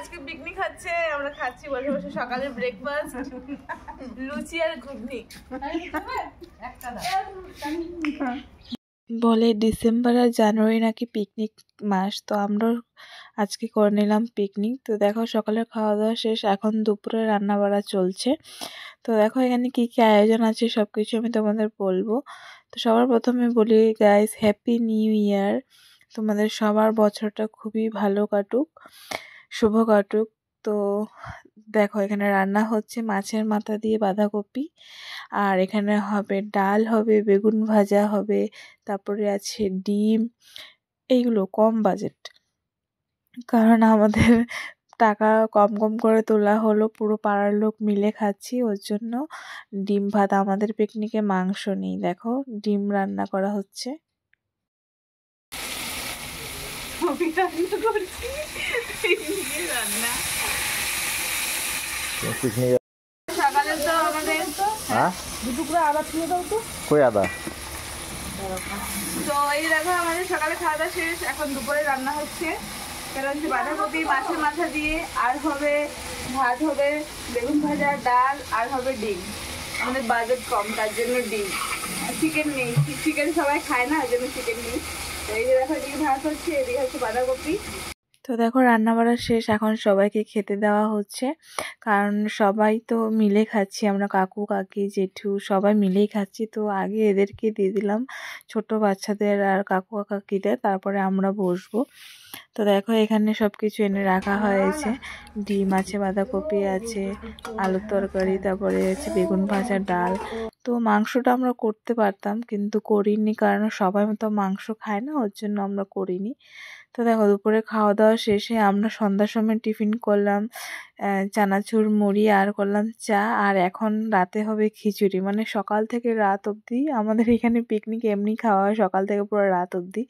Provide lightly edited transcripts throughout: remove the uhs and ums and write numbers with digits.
আজকে পিকনিক হচ্ছে, আমরা খাচ্ছি বসে বসে সকালের ব্রেকফাস্ট, লুচি আর ঘুগনি। বলে ডিসেম্বর আর জানুয়ারি নাকি পিকনিক মাস, তো আমরা আজকে করে নিলাম পিকনিক। তো দেখো সকালের খাওয়া দাওয়া শেষ, এখন দুপুরে রান্না বাড়া চলছে। তো দেখো এখানে কি কি আয়োজন আছে সব কিছু আমি তোমাদের বলবো। তো সবার প্রথমে বলি গাইস, হ্যাপি নিউ ইয়ার। তোমাদের সবার বছরটা খুবই ভালো কাটুক, শুভ কাটুক। তো দেখো এখানে রান্না হচ্ছে মাছের মাথা দিয়ে বাঁধাকপি, আর এখানে হবে ডাল, হবে বেগুন ভাজা হবে, তারপরে আছে ডিম। এইগুলো কম বাজেট, কারণ আমাদের টাকা কম কম করে তোলা হলো, পুরো পাড়ার লোক মিলে খাচ্ছি, ওর জন্য ডিম ভাত। আমাদের পিকনিকে মাংস নেই, দেখো ডিম রান্না করা হচ্ছে। সকালে তো আমাদের দুটুকরো আদা তুলে দাও তো, কই আদা। তো এই দেখো আমাদের সকালে খাওয়া দাওয়া শেষ, এখন দুপুরে রান্না হচ্ছে। সেটা হচ্ছে বাঁধাকপি মাছের মাথা দিয়ে, আর হবে ভাত, হবে বেগুন ভাজা, ডাল, আর হবে ডিম। আমাদের বাজেট কম তার জন্য ডিম, চিকেন নেই, চিকেন সবাই খায় না, ওই জন্য চিকেন নেই। তো এই যে দেখো এদিকে ভাত হচ্ছে, এদিকে হচ্ছে বাঁধাকপি। তো দেখো রান্না বাড়া শেষ, এখন সবাইকে খেতে দেওয়া হচ্ছে, কারণ সবাই তো মিলে খাচ্ছি, আমরা কাকু কাকি জেঠু সবাই মিলেই খাচ্ছি। তো আগে এদেরকে দিয়ে দিলাম, ছোট বাচ্চাদের আর কাকু কাকিদের, তারপরে আমরা বসবো। তো দেখো এখানে সব কিছু এনে রাখা হয়েছে, ডিম আছে, বাঁধাকপি আছে, আলুর তরকারি, তারপরে হচ্ছে বেগুন ভাজা, ডাল। তো মাংসটা আমরা করতে পারতাম কিন্তু করিনি, কারণ সবাই তো মাংস খায় না, ওর জন্য আমরা করিনি। তো দেখো দুপুরে খাওয়া দাওয়া শেষে আমরা সন্ধ্যার সময় টিফিন করলাম চানাচুর মুড়ি, আর করলাম চা, আর এখন রাতে হবে খিচুড়ি। মানে সকাল থেকে রাত অবধি আমাদের এখানে পিকনিক এমনি খাওয়া হয়, সকাল থেকে পুরো রাত অবধি।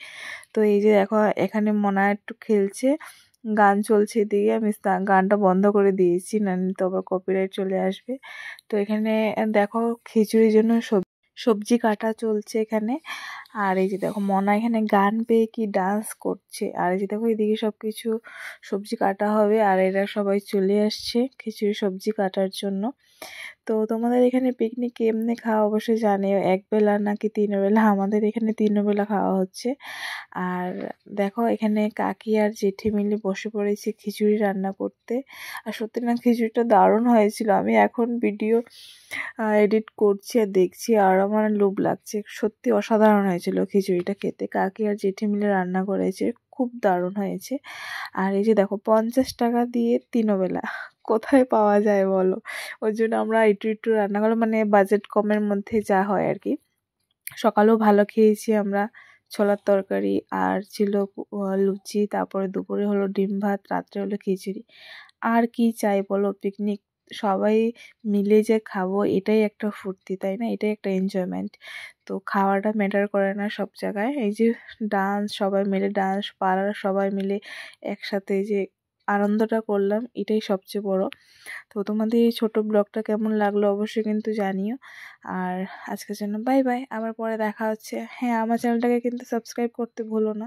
তো এই যে দেখো এখানে মনা একটু খেলছে, গান চলছে, এদিকে আমি গানটা বন্ধ করে দিয়েছি, না তো আবার কপিরাইট চলে আসবে। তো এখানে দেখো খিচুড়ির জন্য সবজি কাটা চলছে এখানে। আর এই যে দেখো মনা এখানে গান পেয়ে কি ডান্স করছে, আর এই যে দেখো এদিকে সব কিছু সবজি কাটা হবে, আর এরা সবাই চলে আসছে খিচুড়ি সবজি কাটার জন্য। তো তোমাদের এখানে পিকনিক এমনি খাওয়া অবশ্যই জানিও, এক বেলা নাকি 3 বেলা, আমাদের এখানে 3 বেলা খাওয়া হচ্ছে। আর দেখো এখানে কাকি আর জেঠি মিলে বসে পড়েছে খিচুড়ি রান্না করতে। আর সত্যি না খিচুড়িটা দারুণ হয়েছিল, আমি এখন ভিডিও এডিট করছি আর দেখছি, আর আমার লোভ লাগছে, সত্যি অসাধারণ হয়েছিল খিচুড়িটা খেতে। কাকি আর জেঠি মিলে রান্না করেছে, খুব দারুণ হয়েছে। আর এই যে দেখো 50 টাকা দিয়ে 3 বেলা, কোথায় পাওয়া যায় বলো? ওই জন্য আমরা একটু একটু রান্না করলাম, মানে বাজেট কমের মধ্যে যা হয় আর কি। সকালেও ভালো খেয়েছি আমরা, ছোলার তরকারি আর ছিল লুচি, তারপরে দুপুরে হলো ডিম ভাত, রাত্রে হলো খিচুড়ি। আর কি চাই বলো? পিকনিক সবাই মিলে যে খাবো, এটাই একটা ফুর্তি, তাই না? এটাই একটা এনজয়মেন্ট। তো খাওয়াটা ম্যাটার করে না সব জায়গায়। এই যে ডান্স, সবাই মিলে ডান্স, পাড়ার সবাই মিলে একসাথে যে আনন্দটা করলাম, এটাই সবচেয়ে বড়। তো তোমাদের এই ছোট ব্লগটা কেমন লাগলো অবশ্যই কিন্তু জানিও। আর আজকের জন্য বাই বাই, আবার পরে দেখা হচ্ছে। হ্যাঁ, আমার চ্যানেলটাকে কিন্তু সাবস্ক্রাইব করতে ভুলো না।